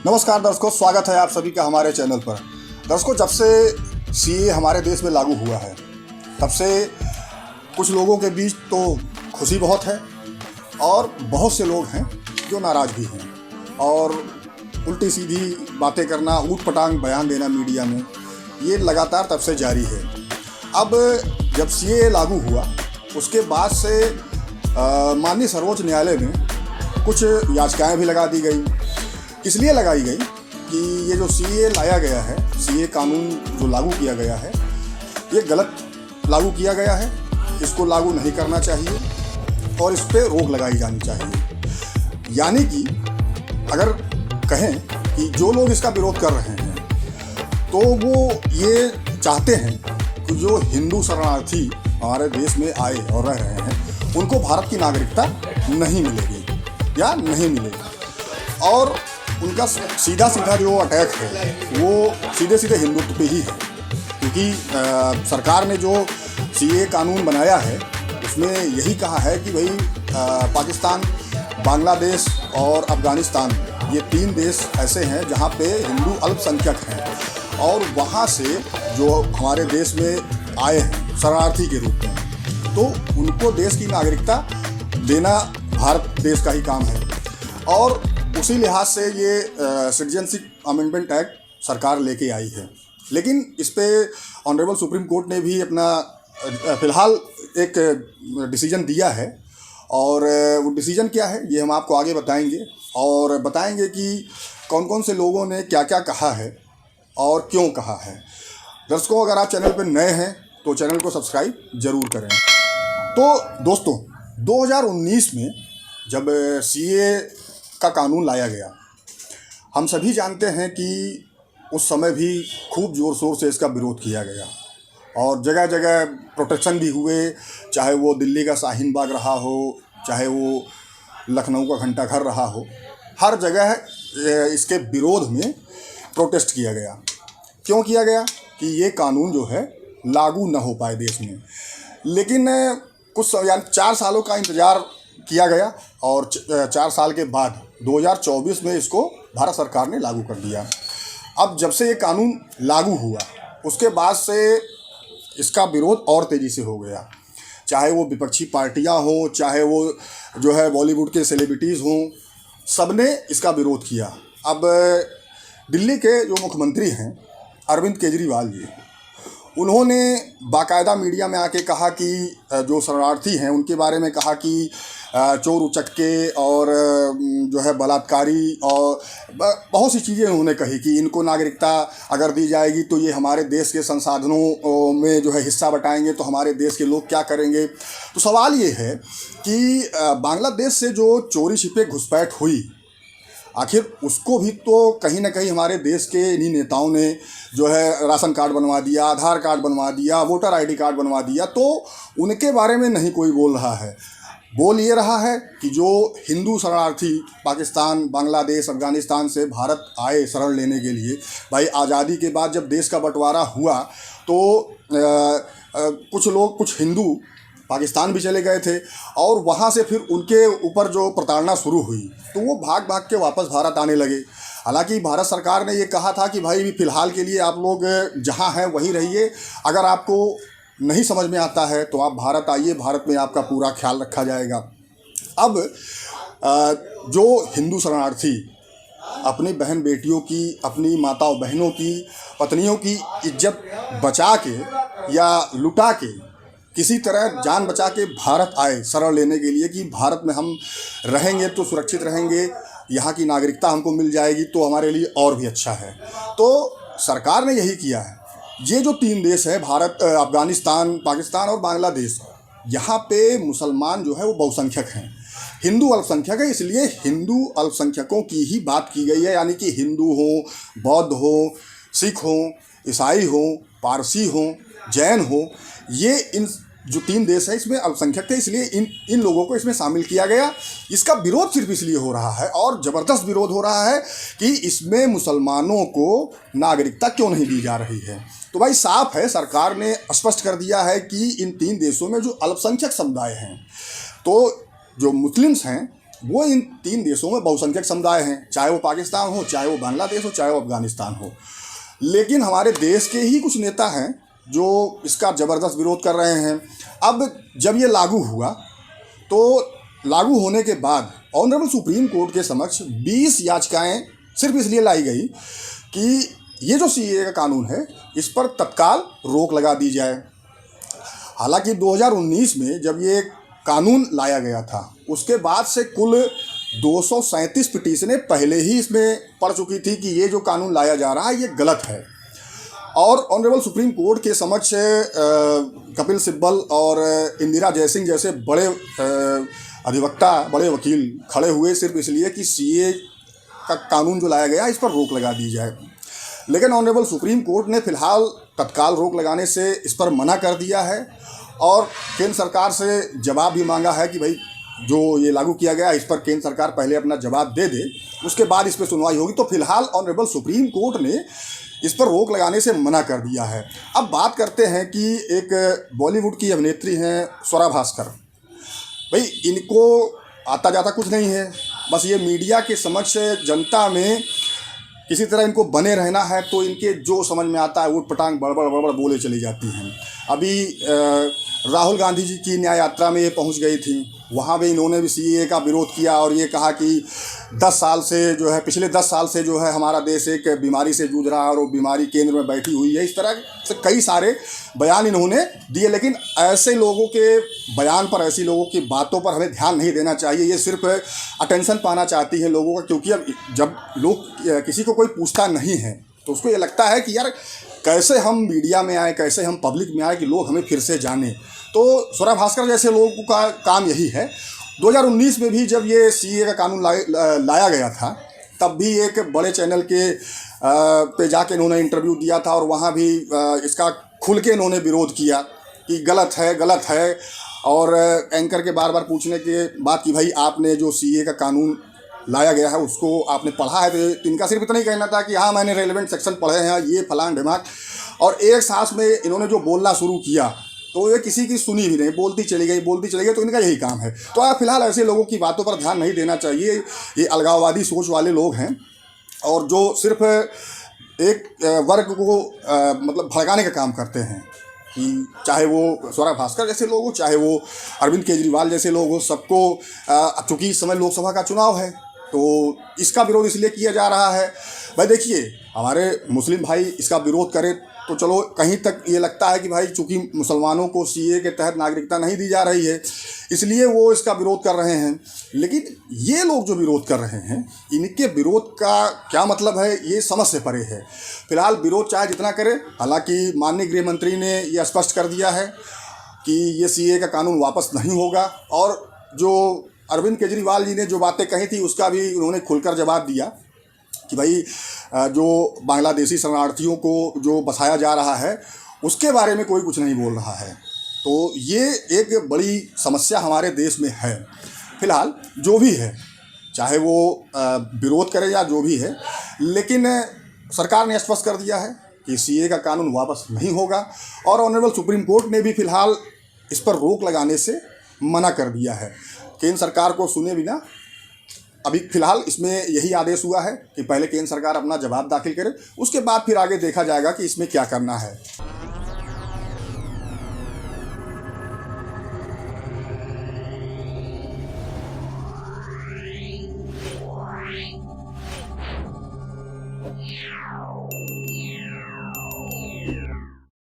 नमस्कार दर्शकों, स्वागत है आप सभी का हमारे चैनल पर। दर्शकों, जब से सीए हमारे देश में लागू हुआ है तब से कुछ लोगों के बीच तो खुशी बहुत है और बहुत से लोग हैं जो नाराज़ भी हैं और उल्टी सीधी बातें करना, ऊट पटांग बयान देना मीडिया में, ये लगातार तब से जारी है। अब जब सीए लागू हुआ उसके बाद से माननीय सर्वोच्च न्यायालय में कुछ याचिकाएं भी लगा दी गई। इसलिए लगाई गई कि ये जो सीए लाया गया है, सीए कानून जो लागू किया गया है, ये गलत लागू किया गया है, इसको लागू नहीं करना चाहिए और इस पर रोक लगाई जानी चाहिए। यानी कि अगर कहें कि जो लोग इसका विरोध कर रहे हैं तो वो ये चाहते हैं कि जो हिंदू शरणार्थी हमारे देश में आए और रह रहे हैं उनको भारत की नागरिकता नहीं मिलेगी या नहीं मिलेगी, और उनका सीधा सीधा जो अटैक है वो सीधे सीधे हिंदुत्व पे ही है। क्योंकि सरकार ने जो सीए कानून बनाया है उसमें यही कहा है कि भाई पाकिस्तान, बांग्लादेश और अफ़गानिस्तान, ये 3 देश ऐसे हैं जहाँ पे हिंदू अल्पसंख्यक हैं और वहाँ से जो हमारे देश में आए हैं शरणार्थी के रूप में, तो उनको देश की नागरिकता देना भारत देश का ही काम है। और उसी लिहाज से ये सिटीजनशिप अमेंडमेंट एक्ट सरकार लेके आई है। लेकिन इस पे ऑनरेबल सुप्रीम कोर्ट ने भी अपना फ़िलहाल एक डिसीजन दिया है और वो डिसीजन क्या है ये हम आपको आगे बताएंगे और बताएंगे कि कौन कौन से लोगों ने क्या क्या कहा है और क्यों कहा है। दर्शकों, अगर आप चैनल पर नए हैं तो चैनल को सब्सक्राइब ज़रूर करें। तो दोस्तों, 2019 में जब सीए का कानून लाया गया, हम सभी जानते हैं कि उस समय भी खूब ज़ोर शोर से इसका विरोध किया गया और जगह जगह प्रोटेक्शन भी हुए, चाहे वो दिल्ली का शाहीन बाग रहा हो, चाहे वो लखनऊ का घंटा घर रहा हो, हर जगह इसके विरोध में प्रोटेस्ट किया गया। क्यों किया गया? कि ये कानून जो है लागू न हो पाए देश में। लेकिन कुछ यानी 4 सालों का इंतज़ार किया गया और 4 साल के बाद 2024 में इसको भारत सरकार ने लागू कर दिया। अब जब से ये कानून लागू हुआ उसके बाद से इसका विरोध और तेज़ी से हो गया, चाहे वो विपक्षी पार्टियां हों, चाहे वो जो है बॉलीवुड के सेलिब्रिटीज़ हों, सब ने इसका विरोध किया। अब दिल्ली के जो मुख्यमंत्री हैं अरविंद केजरीवाल जी, उन्होंने बाकायदा मीडिया में आके कहा कि जो शरणार्थी हैं उनके बारे में कहा कि चोर उचक्के और जो है बलात्कारी और बहुत सी चीज़ें उन्होंने कही कि इनको नागरिकता अगर दी जाएगी तो ये हमारे देश के संसाधनों में जो है हिस्सा बटाएंगे, तो हमारे देश के लोग क्या करेंगे। तो सवाल ये है कि बांग्लादेश से जो चोरी छिपे घुसपैठ हुई, आखिर उसको भी तो कहीं ना कहीं हमारे देश के इन्हीं नेताओं ने जो है राशन कार्ड बनवा दिया, आधार कार्ड बनवा दिया, वोटर आईडी कार्ड बनवा दिया। तो उनके बारे में नहीं कोई बोल रहा है। बोल ये रहा है कि जो हिंदू शरणार्थी पाकिस्तान, बांग्लादेश, अफ़गानिस्तान से भारत आए शरण लेने के लिए, भाई आज़ादी के बाद जब देश का बंटवारा हुआ तो कुछ लोग, कुछ हिंदू पाकिस्तान भी चले गए थे और वहाँ से फिर उनके ऊपर जो प्रताड़ना शुरू हुई तो वो भाग भाग के वापस भारत आने लगे। हालांकि भारत सरकार ने ये कहा था कि भाई फ़िलहाल के लिए आप लोग जहाँ हैं वहीं रहिए, अगर आपको नहीं समझ में आता है तो आप भारत आइए, भारत में आपका पूरा ख्याल रखा जाएगा। अब जो हिंदू शरणार्थी अपनी बहन बेटियों की, अपनी माताओं बहनों की, पत्नियों की इज्जत बचा के या लुटा के किसी तरह जान बचा के भारत आए शरण लेने के लिए कि भारत में हम रहेंगे तो सुरक्षित रहेंगे, यहाँ की नागरिकता हमको मिल जाएगी तो हमारे लिए और भी अच्छा है, तो सरकार ने यही किया है। ये जो 3 देश हैं, भारत, अफ़गानिस्तान, पाकिस्तान और बांग्लादेश, यहाँ पे मुसलमान जो है वो बहुसंख्यक हैं, हिंदू अल्पसंख्यक है, इसलिए हिंदू अल्पसंख्यकों की ही बात की गई है। यानी कि हिंदू हों, बौद्ध हों, सिख हों, ईसाई हों, पारसी हों, जैन हों, ये इन जो 3 देश हैं इसमें अल्पसंख्यक थे, इसलिए इन लोगों को इसमें शामिल किया गया। इसका विरोध सिर्फ इसलिए हो रहा है और ज़बरदस्त विरोध हो रहा है कि इसमें मुसलमानों को नागरिकता क्यों नहीं दी जा रही है। तो भाई साफ है, सरकार ने स्पष्ट कर दिया है कि इन 3 देशों में जो अल्पसंख्यक समुदाय हैं, तो जो मुस्लिम्स हैं वो इन 3 देशों में बहुसंख्यक समुदाय हैं, चाहे वो पाकिस्तान हो, चाहे वो बांग्लादेश हो, चाहे वो अफगानिस्तान हो। लेकिन हमारे देश के ही कुछ नेता हैं जो इसका ज़बरदस्त विरोध कर रहे हैं। अब जब ये लागू हुआ तो लागू होने के बाद ऑनरेबल सुप्रीम कोर्ट के समक्ष 20 याचिकाएं सिर्फ इसलिए लाई गई कि ये जो सीएए का कानून है इस पर तत्काल रोक लगा दी जाए। हालांकि 2019 में जब ये कानून लाया गया था उसके बाद से कुल 237 पिटीशनें पहले ही इसमें पड़ चुकी थी कि ये जो कानून लाया जा रहा है ये गलत है। और ऑनरेबल सुप्रीम कोर्ट के समक्ष कपिल सिब्बल और इंदिरा जयसिंह जैसे बड़े अधिवक्ता, बड़े वकील खड़े हुए सिर्फ इसलिए कि सीए का कानून जो लाया गया इस पर रोक लगा दी जाए। लेकिन ऑनरेबल सुप्रीम कोर्ट ने फिलहाल तत्काल रोक लगाने से इस पर मना कर दिया है और केंद्र सरकार से जवाब भी मांगा है कि भाई जो ये लागू किया गया इस पर केंद्र सरकार पहले अपना जवाब दे दे, उसके बाद इस पर सुनवाई होगी। तो फिलहाल ऑनरेबल सुप्रीम कोर्ट ने इस पर रोक लगाने से मना कर दिया है। अब बात करते हैं कि एक बॉलीवुड की अभिनेत्री हैं स्वरा भास्कर। भाई इनको आता जाता कुछ नहीं है, बस ये मीडिया के समक्ष जनता में किसी तरह इनको बने रहना है, तो इनके जो समझ में आता है ऊट पटांग बड़बड़ बड़बड़ बोले चली जाती हैं। अभी राहुल गांधी जी की न्याय यात्रा में ये पहुंच गई थी, वहाँ भी इन्होंने भी सीएए का विरोध किया और ये कहा कि 10 साल से जो है, पिछले 10 साल से जो है हमारा देश एक बीमारी से जूझ रहा है और वो बीमारी केंद्र में बैठी हुई है। इस तरह से कई सारे बयान इन्होंने दिए। लेकिन ऐसे लोगों के बयान पर, ऐसी लोगों की बातों पर हमें ध्यान नहीं देना चाहिए। ये सिर्फ अटेंशन पाना चाहती है लोगों का, क्योंकि अब जब लोग किसी को कोई पूछता नहीं है तो उसको ये लगता है कि यार कैसे हम मीडिया में आए, कैसे हम पब्लिक में आए कि लोग हमें फिर से जाने। तो स्वरा भास्कर जैसे लोगों का काम यही है। 2019 में भी जब ये सीए का कानून लाया गया था तब भी एक बड़े चैनल के पे जाके इन्होंने इंटरव्यू दिया था और वहाँ भी इसका खुल के इन्होंने विरोध किया कि गलत है, गलत है। और एंकर के बार बार पूछने के बाद कि भाई आपने जो सीए का कानून लाया गया है उसको आपने पढ़ा है? तो इनका सिर्फ इतना ही कहना था कि हाँ मैंने रेलेवेंट सेक्शन पढ़े हैं, ये फलान ढिमाक। और एक सांस में इन्होंने जो बोलना शुरू किया तो ये किसी की सुनी भी नहीं, बोलती चली गई, तो इनका यही काम है। तो फिलहाल ऐसे लोगों की बातों पर ध्यान नहीं देना चाहिए। ये अलगाववादी सोच वाले लोग हैं और जो सिर्फ एक वर्ग को मतलब भड़काने का काम करते हैं, कि चाहे वो स्वरा भास्कर जैसे लोग हो, चाहे वो अरविंद केजरीवाल जैसे लोग हो, सबको चूँकि इस समय लोकसभा का चुनाव है तो इसका विरोध इसलिए किया जा रहा है। भाई देखिए, हमारे मुस्लिम भाई इसका विरोध करें तो चलो कहीं तक ये लगता है कि भाई चूँकि मुसलमानों को सीए के तहत नागरिकता नहीं दी जा रही है इसलिए वो इसका विरोध कर रहे हैं। लेकिन ये लोग जो विरोध कर रहे हैं इनके विरोध का क्या मतलब है, ये समझ से परे है। फिलहाल विरोध चाहे जितना करे, हालांकि माननीय गृह मंत्री ने यह स्पष्ट कर दिया है कि ये सीए का कानून वापस नहीं होगा। और जो अरविंद केजरीवाल जी ने जो बातें कही थी उसका भी उन्होंने खुलकर जवाब दिया कि भाई जो बांग्लादेशी शरणार्थियों को जो बसाया जा रहा है उसके बारे में कोई कुछ नहीं बोल रहा है। तो ये एक बड़ी समस्या हमारे देश में है। फिलहाल जो भी है, चाहे वो विरोध करे या जो भी है, लेकिन सरकार ने स्पष्ट कर दिया है कि सीए का कानून वापस नहीं होगा। और ऑनरेबल सुप्रीम कोर्ट ने भी फिलहाल इस पर रोक लगाने से मना कर दिया है। केंद्र सरकार को सुने बिना अभी फिलहाल इसमें यही आदेश हुआ है कि पहले केंद्र सरकार अपना जवाब दाखिल करे, उसके बाद फिर आगे देखा जाएगा कि इसमें क्या करना है।